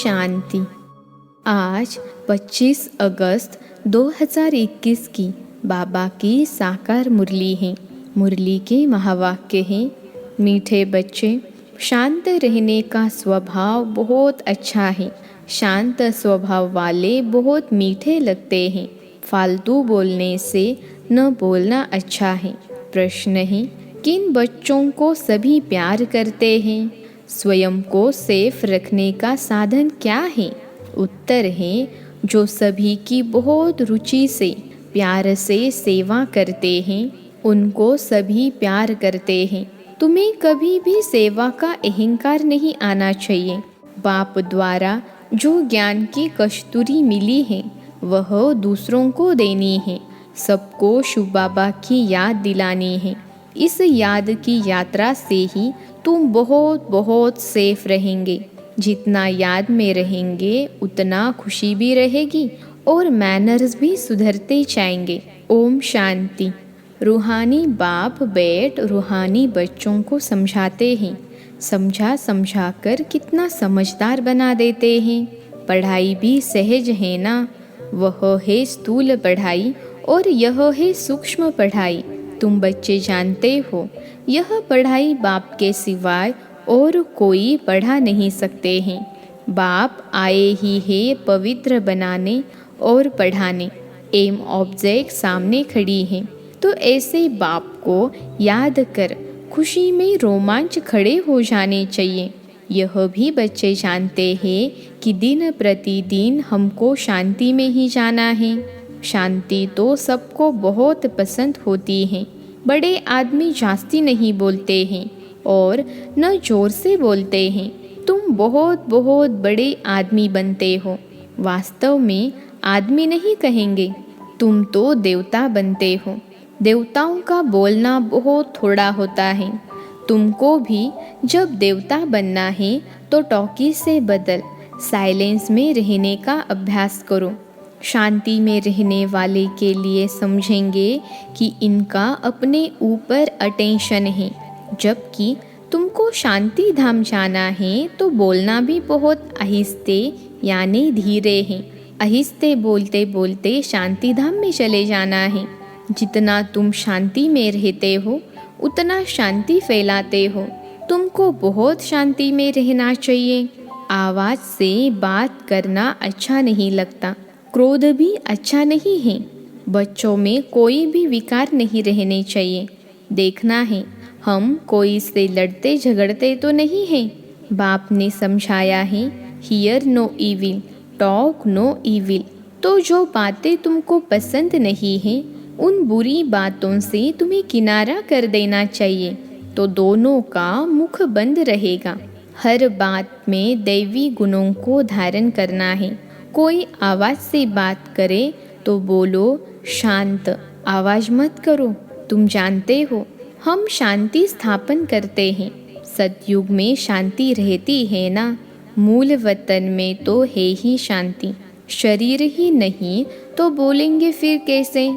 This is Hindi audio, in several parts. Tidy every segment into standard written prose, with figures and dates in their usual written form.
शांति। आज 25 अगस्त 2021 की बाबा की साकार मुरली है। मुरली के महावाक्य हैं, मीठे बच्चे, शांत रहने का स्वभाव बहुत अच्छा है। शांत स्वभाव वाले बहुत मीठे लगते हैं। फालतू बोलने से न बोलना अच्छा है। प्रश्न है, किन बच्चों को सभी प्यार करते हैं? स्वयं को सेफ रखने का साधन क्या है? उत्तर है, जो सभी की बहुत रुचि से प्यार से सेवा करते हैं, उनको सभी प्यार करते हैं। तुम्हें कभी भी सेवा का अहंकार नहीं आना चाहिए। बाप द्वारा जो ज्ञान की कस्तूरी मिली है, वह दूसरों को देनी है। सबको शिव बाबा की याद दिलानी है। इस याद की यात्रा से ही तुम बहुत बहुत सेफ रहेंगे। जितना याद में रहेंगे उतना खुशी भी रहेगी और मैनर्स भी सुधरते जाएंगे। ओम शांति। रूहानी बाप बैठ रूहानी बच्चों को समझाते हैं। समझा कर कितना समझदार बना देते हैं। पढ़ाई भी सहज है ना? वह है स्थूल पढ़ाई और यह है सूक्ष्म पढ़ाई। तुम बच्चे जानते हो, यह पढ़ाई बाप के सिवाय और कोई पढ़ा नहीं सकते हैं। बाप आए ही है पवित्र बनाने और पढ़ाने। एम ऑब्जेक्ट सामने खड़ी है, तो ऐसे बाप को याद कर खुशी में रोमांच खड़े हो जाने चाहिए। यह भी बच्चे जानते हैं कि दिन प्रतिदिन हमको शांति में ही जाना है। शांति तो सबको बहुत पसंद होती है। बड़े आदमी जास्ती नहीं बोलते हैं और न जोर से बोलते हैं। तुम बहुत बहुत बड़े आदमी बनते हो। वास्तव में आदमी नहीं कहेंगे, तुम तो देवता बनते हो। देवताओं का बोलना बहुत थोड़ा होता है। तुमको भी जब देवता बनना है तो टॉकी से बदल साइलेंस में रहने का अभ्यास करो। शांति में रहने वाले के लिए समझेंगे कि इनका अपने ऊपर अटेंशन है। जबकि तुमको शांति धाम जाना है तो बोलना भी बहुत आहिस्ते यानी धीरे है। आहिस्ते बोलते बोलते शांति धाम में चले जाना है। जितना तुम शांति में रहते हो उतना शांति फैलाते हो। तुमको बहुत शांति में रहना चाहिए। आवाज़ से बात करना अच्छा नहीं लगता। क्रोध भी अच्छा नहीं है। बच्चों में कोई भी विकार नहीं रहने चाहिए। देखना है, हम कोई से लड़ते झगड़ते तो नहीं हैं। बाप ने समझाया है, hear no evil, talk no evil. तो जो बातें तुमको पसंद नहीं हैं, उन बुरी बातों से तुम्हें किनारा कर देना चाहिए, तो दोनों का मुख बंद रहेगा। हर बात में दैवी गुणों को धारण करना है। कोई आवाज़ से बात करे तो बोलो शांत, आवाज़ मत करो। तुम जानते हो, हम शांति स्थापन करते हैं। सतयुग में शांति रहती है ना? मूल वतन में तो है ही शांति। शरीर ही नहीं तो बोलेंगे फिर कैसे?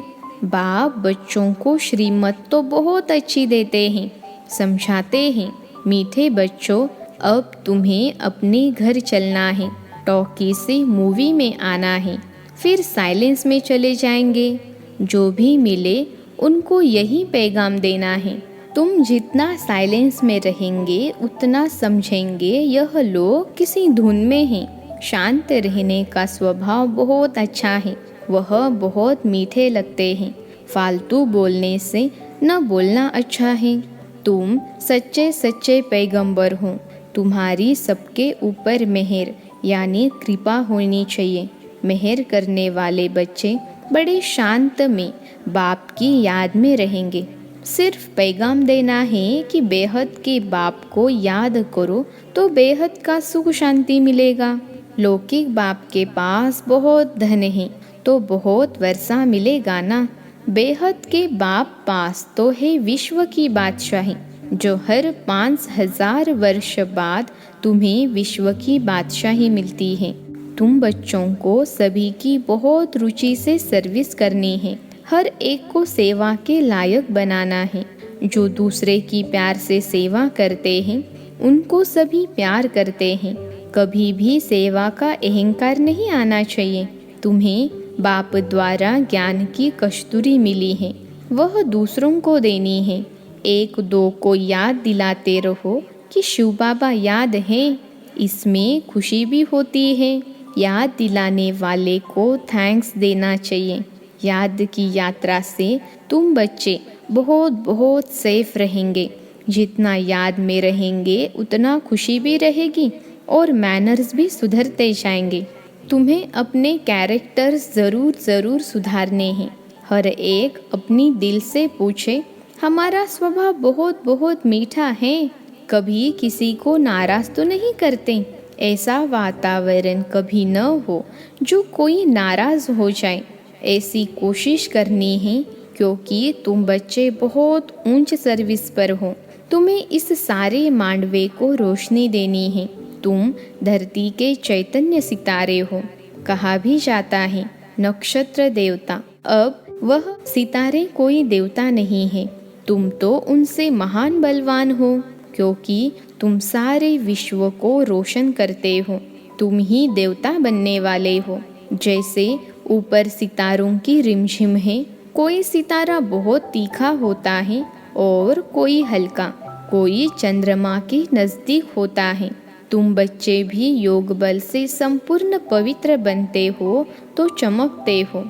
बाप बच्चों को श्रीमत तो बहुत अच्छी देते हैं। समझाते हैं, मीठे बच्चों, अब तुम्हें अपने घर चलना है। टॉकी से मूवी में आना है, फिर साइलेंस में चले जाएंगे। जो भी मिले उनको यही पैगाम देना है। तुम जितना साइलेंस में रहेंगे उतना समझेंगे यह लोग किसी धुन में हैं। शांत रहने का स्वभाव बहुत अच्छा है। वह बहुत मीठे लगते हैं। फालतू बोलने से न बोलना अच्छा है। तुम सच्चे सच्चे पैगंबर हो। तुम्हारी सबके ऊपर मेहर यानी कृपा होनी चाहिए। मेहर करने वाले बच्चे बड़े शांत में बाप की याद में रहेंगे। सिर्फ पैगाम देना है कि बेहद के बाप को याद करो तो बेहद का सुख शांति मिलेगा। लौकिक बाप के पास बहुत धन है तो बहुत वर्षा मिलेगा ना? बेहद के बाप पास तो है विश्व की बादशाही, जो हर 5000 वर्ष बाद तुम्हें विश्व की बादशाही मिलती है। तुम बच्चों को सभी की बहुत रुचि से सर्विस करनी है। हर एक को सेवा के लायक बनाना है। जो दूसरे की प्यार से सेवा करते हैं उनको सभी प्यार करते हैं। कभी भी सेवा का अहंकार नहीं आना चाहिए। तुम्हें बाप द्वारा ज्ञान की कस्तूरी मिली है, वह दूसरों को देनी है। एक दो को याद दिलाते रहो कि शिव बाबा याद है, इसमें खुशी भी होती है। याद दिलाने वाले को थैंक्स देना चाहिए। याद की यात्रा से तुम बच्चे बहुत बहुत सेफ रहेंगे। जितना याद में रहेंगे उतना खुशी भी रहेगी और मैनर्स भी सुधरते जाएंगे। तुम्हें अपने कैरेक्टर्स ज़रूर सुधारने हैं। हर एक अपनी दिल से पूछे, हमारा स्वभाव बहुत बहुत मीठा है, कभी किसी को नाराज़ तो नहीं करते। ऐसा वातावरण कभी न हो जो कोई नाराज़ हो जाए। ऐसी कोशिश करनी है क्योंकि तुम बच्चे बहुत ऊंच सर्विस पर हो। तुम्हें इस सारे मांडवे को रोशनी देनी है। तुम धरती के चैतन्य सितारे हो। कहा भी जाता है नक्षत्र देवता, अब वह सितारे कोई देवता नहीं है। तुम तो उनसे महान बलवान हो क्योंकि तुम सारे विश्व को रोशन करते हो। तुम ही देवता बनने वाले हो। जैसे ऊपर सितारों की रिमझिम है, कोई सितारा बहुत तीखा होता है और कोई हल्का, कोई चंद्रमा के नज़दीक होता है। तुम बच्चे भी योग बल से संपूर्ण पवित्र बनते हो तो चमकते हो।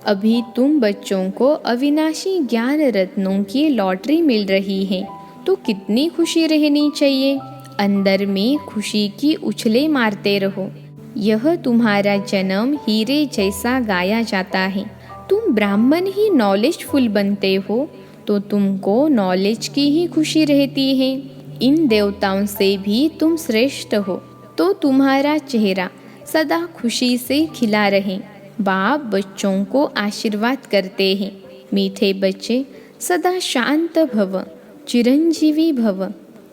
अभी तुम बच्चों को अविनाशी ज्ञान रत्नों की लॉटरी मिल रही है तो कितनी खुशी रहनी चाहिए। अंदर में खुशी की उछले मारते रहो। यह तुम्हारा जन्म हीरे जैसा गाया जाता है। तुम ब्राह्मण ही नॉलेजफुल बनते हो तो तुमको नॉलेज की ही खुशी रहती है। इन देवताओं से भी तुम श्रेष्ठ हो तो तुम्हारा चेहरा सदा खुशी से खिला रहे। बाप बच्चों को आशीर्वाद करते हैं, मीठे बच्चे सदा शांत भव, चिरंजीवी भव,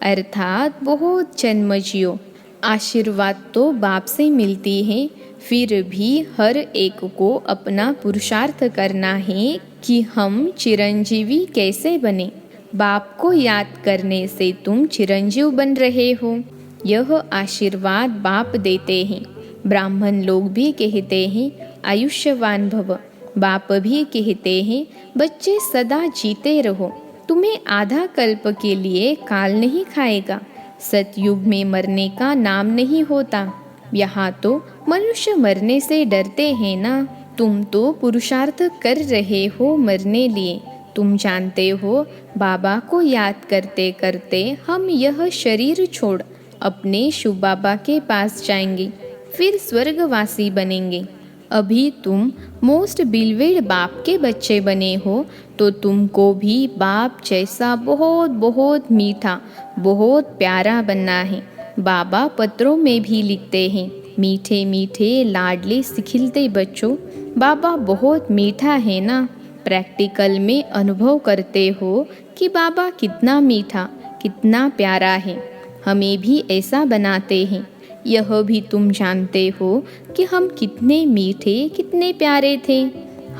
अर्थात बहुत जन्म जियो। आशीर्वाद तो बाप से मिलती है, फिर भी हर एक को अपना पुरुषार्थ करना है कि हम चिरंजीवी कैसे बने। बाप को याद करने से तुम चिरंजीव बन रहे हो। यह आशीर्वाद बाप देते हैं। ब्राह्मण लोग भी कहते हैं आयुष्यवान भव। बाप भी कहते हैं बच्चे सदा जीते रहो। तुम्हें आधा कल्प के लिए काल नहीं खाएगा। सतयुग में मरने का नाम नहीं होता। यहाँ तो मनुष्य मरने से डरते हैं ना। तुम तो पुरुषार्थ कर रहे हो मरने लिए। तुम जानते हो बाबा को याद करते करते हम यह शरीर छोड़ अपने शिव बाबा के पास जाएंगे, फिर स्वर्गवासी बनेंगे। अभी तुम मोस्ट बिलवेड बाप के बच्चे बने हो तो तुमको भी बाप जैसा बहुत बहुत मीठा, बहुत प्यारा बनना है। बाबा पत्रों में भी लिखते हैं, मीठे मीठे लाडले सिखिलते बच्चों, बाबा बहुत मीठा है ना। प्रैक्टिकल में अनुभव करते हो कि बाबा कितना मीठा, कितना प्यारा है। हमें भी ऐसा बनाते हैं। यह भी तुम जानते हो कि हम कितने मीठे, कितने प्यारे थे।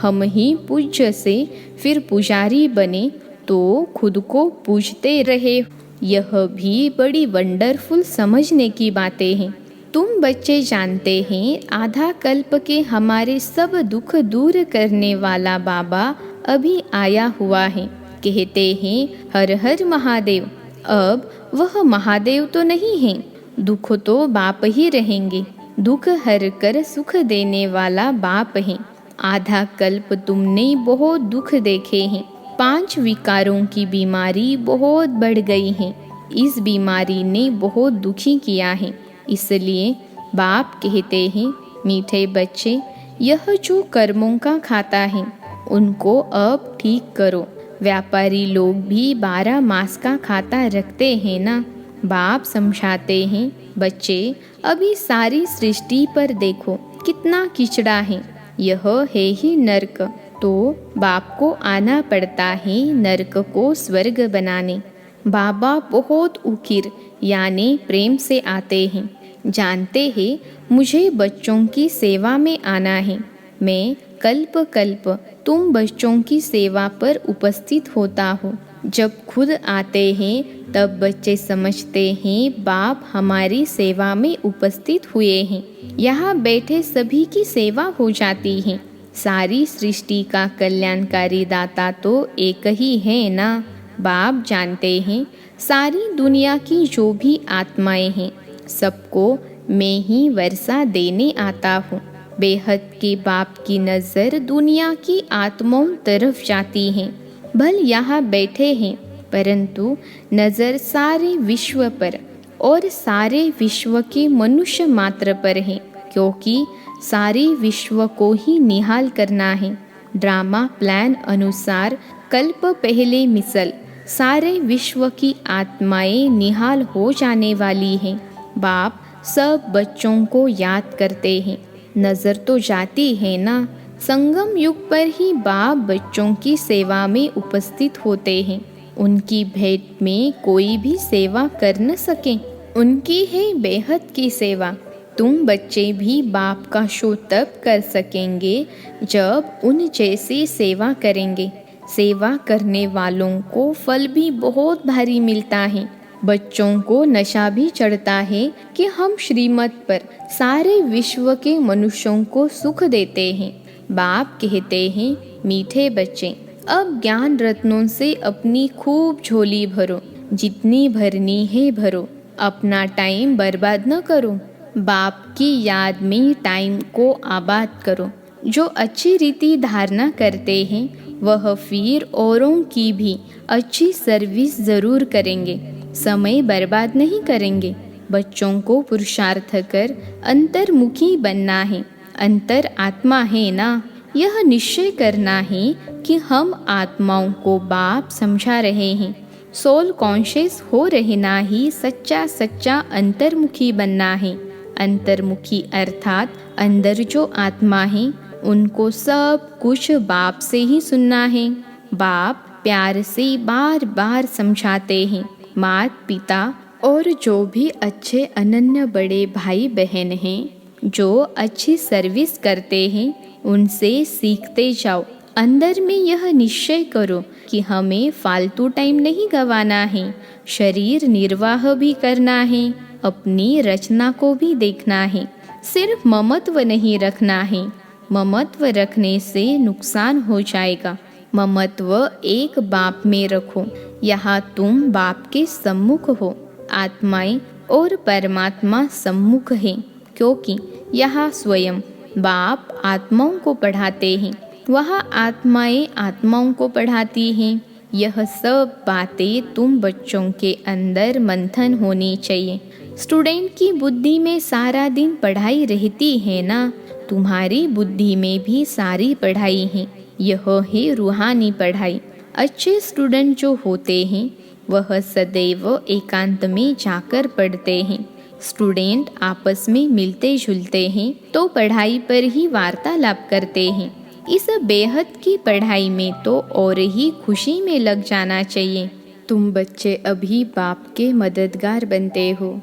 हम ही पूज्य से फिर पुजारी बने तो खुद को पूजते रहे। यह भी बड़ी वंडरफुल समझने की बातें हैं। तुम बच्चे जानते हैं आधा कल्प के हमारे सब दुख दूर करने वाला बाबा अभी आया हुआ है। कहते हैं हर हर महादेव। अब वह महादेव तो नहीं है, दुख तो बाप ही रहेंगे। दुख हर कर सुख देने वाला बाप है। आधा कल्प तुमने बहुत दुख देखे हैं। 5 विकारों की बीमारी बहुत बढ़ गई है। इस बीमारी ने बहुत दुखी किया है। इसलिए बाप कहते हैं मीठे बच्चे, यह जो कर्मों का खाता है उनको अब ठीक करो। व्यापारी लोग भी 12 मास का खाता रखते हैं ना। बाप समझाते हैं बच्चे, अभी सारी सृष्टि पर देखो कितना किचड़ा है। यह है ही नरक। तो बाप को आना पड़ता है नरक को स्वर्ग बनाने। बाबा बहुत उकिर यानी प्रेम से आते हैं। जानते हैं मुझे बच्चों की सेवा में आना है। मैं कल्प कल्प तुम बच्चों की सेवा पर उपस्थित होता हूँ। जब खुद आते हैं तब बच्चे समझते हैं बाप हमारी सेवा में उपस्थित हुए हैं, यहाँ बैठे सभी की सेवा हो जाती है। सारी सृष्टि का कल्याणकारी दाता तो एक ही है ना। बाप जानते हैं सारी दुनिया की जो भी आत्माएं हैं सबको मैं ही वर्षा देने आता हूँ। बेहद के बाप की नज़र दुनिया की आत्माओं तरफ जाती है। भल यहाँ बैठे हैं परंतु नज़र सारे विश्व पर और सारे विश्व के मनुष्य मात्र पर है, क्योंकि सारे विश्व को ही निहाल करना है। ड्रामा प्लान अनुसार कल्प पहले मिसल सारे विश्व की आत्माएं निहाल हो जाने वाली हैं। बाप सब बच्चों को याद करते हैं। नज़र तो जाती है ना। संगम युग पर ही बाप बच्चों की सेवा में उपस्थित होते हैं। उनकी भेंट में कोई भी सेवा कर न सके, उनकी है बेहद की सेवा। तुम बच्चे भी बाप का शो तब कर सकेंगे जब उन जैसी सेवा करेंगे। सेवा करने वालों को फल भी बहुत भारी मिलता है। बच्चों को नशा भी चढ़ता है कि हम श्रीमत पर सारे विश्व के मनुष्यों को सुख देते हैं। बाप कहते हैं मीठे बच्चे, अब ज्ञान रत्नों से अपनी खूब झोली भरो, जितनी भरनी है भरो, अपना टाइम बर्बाद न करो। बाप की याद में टाइम को आबाद करो। जो अच्छी रीति धारणा करते हैं वह फिर औरों की भी अच्छी सर्विस ज़रूर करेंगे, समय बर्बाद नहीं करेंगे। बच्चों को पुरुषार्थ कर अंतर्मुखी बनना है। अंतर आत्मा है ना, यह निश्चय करना है कि हम आत्माओं को बाप समझा रहे हैं। सोल कॉन्शियस हो रहना ही सच्चा सच्चा अंतर्मुखी बनना है। अंतर्मुखी अर्थात अंदर जो आत्मा है उनको सब कुछ बाप से ही सुनना है। बाप प्यार से बार बार समझाते हैं। माता पिता और जो भी अच्छे अनन्य बड़े भाई बहन हैं जो अच्छी सर्विस करते हैं उनसे सीखते जाओ। अंदर में यह निश्चय करो कि हमें फालतू टाइम नहीं गंवाना है, शरीर निर्वाह भी करना है, अपनी रचना को भी देखना है। सिर्फ ममत्व नहीं रखना है, ममत्व रखने से नुकसान हो जाएगा। ममत्व एक बाप में रखो। यहाँ तुम बाप के सम्मुख हो। आत्माएं और परमात्मा सम्मुख हैं, क्योंकि यहाँ स्वयं बाप आत्माओं को पढ़ाते हैं, वहाँ आत्माएं आत्माओं को पढ़ाती हैं। यह सब बातें तुम बच्चों के अंदर मंथन होनी चाहिए। स्टूडेंट की बुद्धि में सारा दिन पढ़ाई रहती है ना, तुम्हारी बुद्धि में भी सारी पढ़ाई है। यह है रूहानी पढ़ाई। अच्छे स्टूडेंट जो होते हैं वह सदैव एकांत में जाकर पढ़ते हैं। स्टूडेंट आपस में मिलते जुलते हैं तो पढ़ाई पर ही वार्तालाप करते हैं। इस बेहद की पढ़ाई में तो और ही खुशी में लग जाना चाहिए। तुम बच्चे अभी बाप के मददगार बनते हो।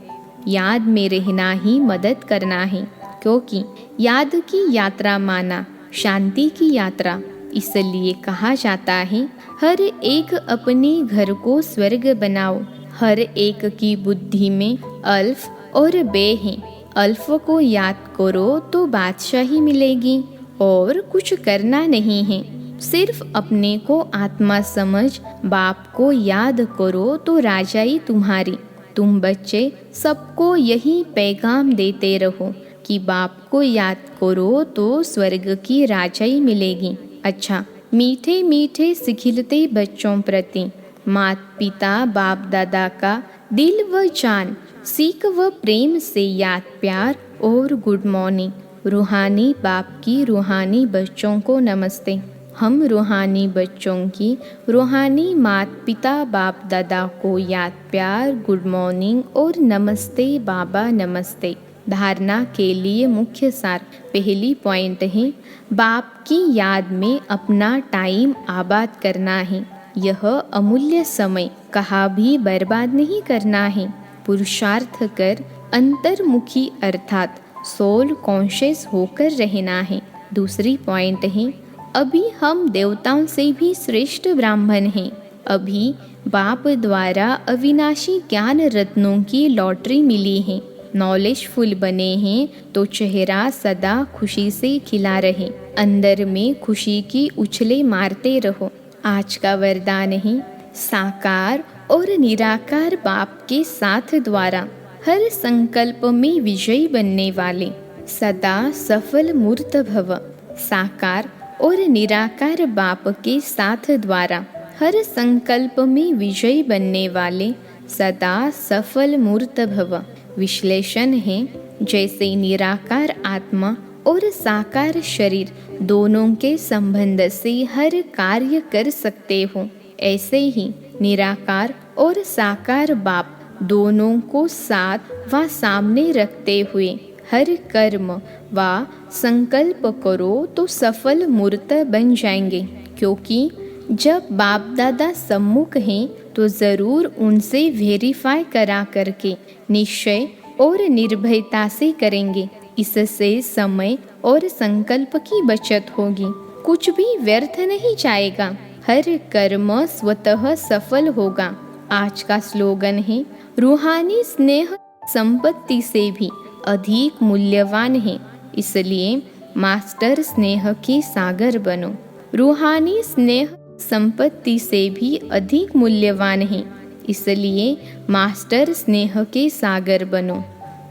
याद में रहना ही मदद करना है, क्योंकि याद की यात्रा माना शांति की यात्रा। इसलिए कहा जाता है हर एक अपने घर को स्वर्ग बनाओ। हर एक की बुद्धि में अल्फ और बे है। अल्फ को याद करो तो बादशाही मिलेगी और कुछ करना नहीं है। सिर्फ अपने को आत्मा समझ बाप को याद करो तो राजाई तुम्हारी। तुम बच्चे सबको यही पैगाम देते रहो कि बाप को याद करो तो स्वर्ग की राजाई मिलेगी। अच्छा, मीठे मीठे सिखिलते बच्चों प्रति माता पिता बाप दादा का दिल व जान सीख व प्रेम से याद प्यार और गुड मॉर्निंग। रूहानी बाप की रूहानी बच्चों को नमस्ते। हम रूहानी बच्चों की रूहानी माता पिता बाप दादा को याद प्यार गुड मॉर्निंग और नमस्ते बाबा नमस्ते। धारणा के लिए मुख्य सार। पहली पॉइंट है बाप की याद में अपना टाइम आबाद करना है। यह अमूल्य समय कहाँ भी बर्बाद नहीं करना है। पुरुषार्थ कर अंतर्मुखी अर्थात सोल कॉन्शियस होकर रहना है। दूसरी पॉइंट है अभी हम देवताओं से भी श्रेष्ठ ब्राह्मण हैं। अभी बाप द्वारा अविनाशी ज्ञान रत्नों की लॉटरी मिली है। नॉलेजफुल बने हैं तो चेहरा सदा खुशी से खिला रहे, अंदर में खुशी की उछले मारते रहो। आज का वरदान है, साकार और निराकार बाप के साथ द्वारा हर संकल्प में विजयी बनने वाले सदा सफल मूर्त भव। साकार और निराकार बाप के साथ द्वारा हर संकल्प में विजयी बनने वाले सदा सफल मूर्त भव। विश्लेषण है, जैसे निराकार आत्मा और साकार शरीर दोनों के संबंध से हर कार्य कर सकते हो, ऐसे ही निराकार और साकार बाप दोनों को साथ व सामने रखते हुए हर कर्म व संकल्प करो तो सफल मूर्त बन जाएंगे। क्योंकि जब बाप दादा सम्मुख हैं तो ज़रूर उनसे वेरीफाई करा करके निश्चय और निर्भयता से करेंगे। इससे समय और संकल्प की बचत होगी, कुछ भी व्यर्थ नहीं जाएगा, हर कर्म स्वतः सफल होगा। आज का स्लोगन है, रूहानी स्नेह संपत्ति से भी अधिक मूल्यवान है, इसलिए मास्टर स्नेह के सागर बनो। रूहानी स्नेह संपत्ति से भी अधिक मूल्यवान है, इसलिए मास्टर स्नेह के सागर बनो।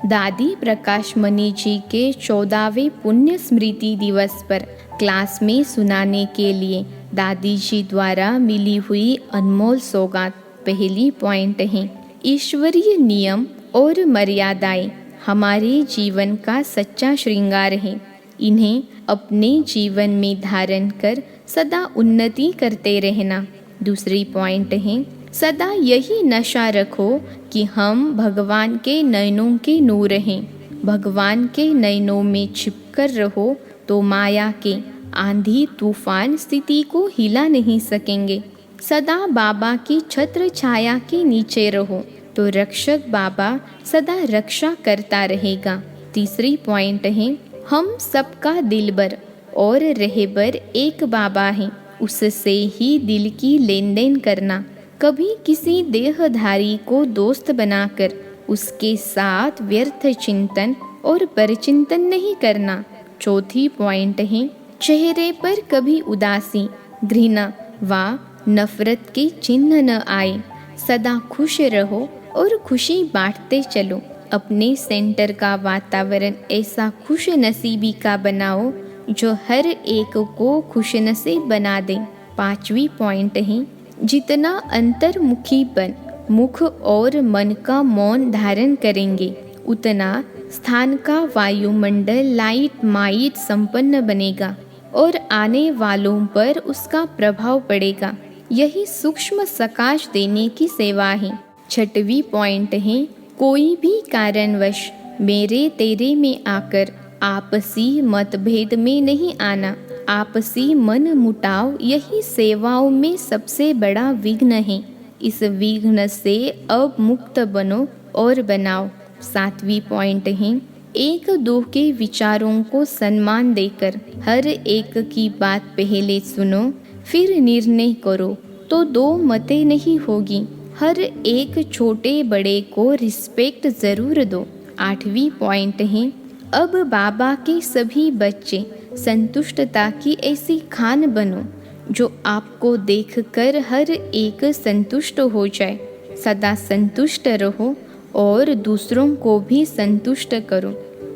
दादी प्रकाश मणि जी के 14वें पुण्य स्मृति दिवस पर क्लास में सुनाने के लिए दादी जी द्वारा मिली हुई अनमोल सौगात। पहली पॉइंट है, ईश्वरीय नियम और मर्यादाएं हमारे जीवन का सच्चा श्रृंगार है। इन्हें अपने जीवन में धारण कर सदा उन्नति करते रहना। दूसरी पॉइंट है, सदा यही नशा रखो कि हम भगवान के नयनों के नूर हैं। भगवान के नयनों में छिपकर रहो तो माया के आंधी तूफान स्थिति को हिला नहीं सकेंगे। सदा बाबा की छत्र छाया के नीचे रहो तो रक्षक बाबा सदा रक्षा करता रहेगा। तीसरी पॉइंट है, हम सबका दिलबर और रहबर एक बाबा है, उससे ही दिल की लेन देन करना। कभी किसी देहधारी को दोस्त बनाकर उसके साथ व्यर्थ चिंतन और परचिंतन नहीं करना। चौथी पॉइंट है, चेहरे पर कभी उदासी, घृणा व नफरत के चिन्ह न आए। सदा खुश रहो और खुशी बांटते चलो। अपने सेंटर का वातावरण ऐसा खुश नसीबी का बनाओ जो हर एक को खुश नसीब बना दे। पांचवी पॉइंट है, जितना अंतर्मुखीपन मुख और मन का मौन धारण करेंगे उतना स्थान का वायुमंडल लाइट माइट संपन्न बनेगा और आने वालों पर उसका प्रभाव पड़ेगा। यही सूक्ष्म सकाश देने की सेवा है। छठवीं पॉइंट है, कोई भी कारणवश मेरे तेरे में आकर आपसी मतभेद में नहीं आना। आपसी मन मुटाव यही सेवाओं में सबसे बड़ा विघ्न है। इस विघ्न से अब मुक्त बनो और बनाओ। सातवीं पॉइंट है, एक दो के विचारों को सम्मान देकर हर एक की बात पहले सुनो फिर निर्णय करो तो दो मतें नहीं होगी। हर एक छोटे बड़े को रिस्पेक्ट ज़रूर दो। आठवीं पॉइंट है, अब बाबा के सभी बच्चे संतुष्टता की ऐसी खान बनो जो आपको देखकर हर एक संतुष्ट हो जाए। सदा संतुष्ट रहो और दूसरों को भी संतुष्ट करो।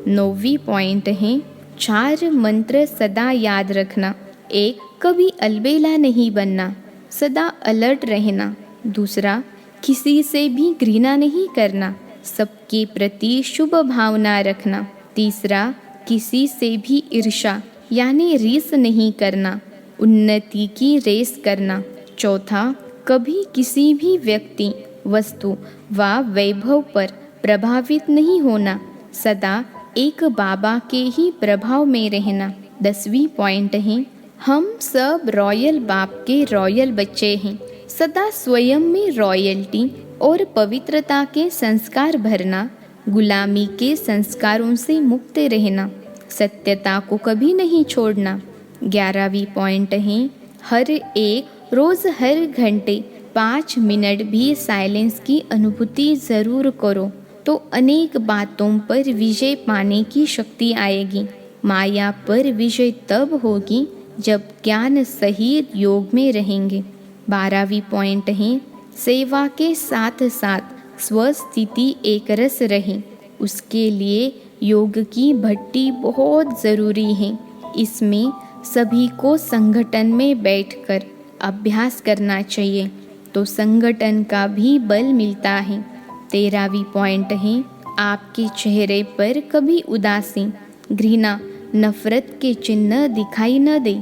नौवीं पॉइंट है, 4 मंत्र सदा याद रखना। एक, कभी अलबेला नहीं बनना, सदा अलर्ट रहना। दूसरा, किसी से भी घृणा नहीं करना, सबके प्रति शुभ भावना रखना। तीसरा, किसी से भी ईर्ष्या यानी रीस नहीं करना, उन्नति की रेस करना। चौथा, कभी किसी भी व्यक्ति वस्तु व वैभव पर प्रभावित नहीं होना, सदा एक बाबा के ही प्रभाव में रहना। 10वीं पॉइंट है, हम सब रॉयल बाप के रॉयल बच्चे हैं। सदा स्वयं में रॉयल्टी और पवित्रता के संस्कार भरना, गुलामी के संस्कारों से मुक्त रहना, सत्यता को कभी नहीं छोड़ना। 11वीं पॉइंट है, हर एक रोज़ हर घंटे 5 मिनट भी साइलेंस की अनुभूति ज़रूर करो तो अनेक बातों पर विजय पाने की शक्ति आएगी। माया पर विजय तब होगी जब ज्ञान सहित योग में रहेंगे। 12वीं पॉइंट है, सेवा के साथ साथ स्वस्थिति एक रस रहे, उसके लिए योग की भट्टी बहुत ज़रूरी है। इसमें सभी को संगठन में बैठकर अभ्यास करना चाहिए तो संगठन का भी बल मिलता है। 13वीं पॉइंट है, आपके चेहरे पर कभी उदासी, घृणा, नफरत के चिन्ह दिखाई न दे।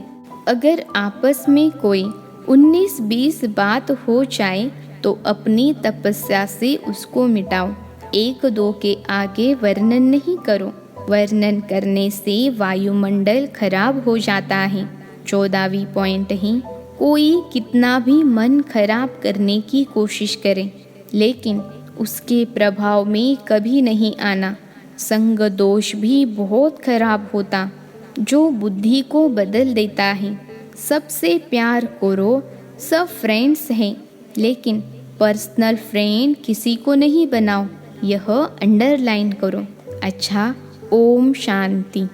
अगर आपस में कोई 19-20 बात हो जाए तो अपनी तपस्या से उसको मिटाओ। 1-2 के आगे वर्णन नहीं करो, वर्णन करने से वायुमंडल खराब हो जाता है। 14वीं पॉइंट है, कोई कितना भी मन खराब करने की कोशिश करे लेकिन उसके प्रभाव में कभी नहीं आना। संग दोष भी बहुत खराब होता जो बुद्धि को बदल देता है। सबसे प्यार करो, सब फ्रेंड्स हैं लेकिन पर्सनल फ्रेंड किसी को नहीं बनाओ, यह अंडरलाइन करो। अच्छा, ओम शांति।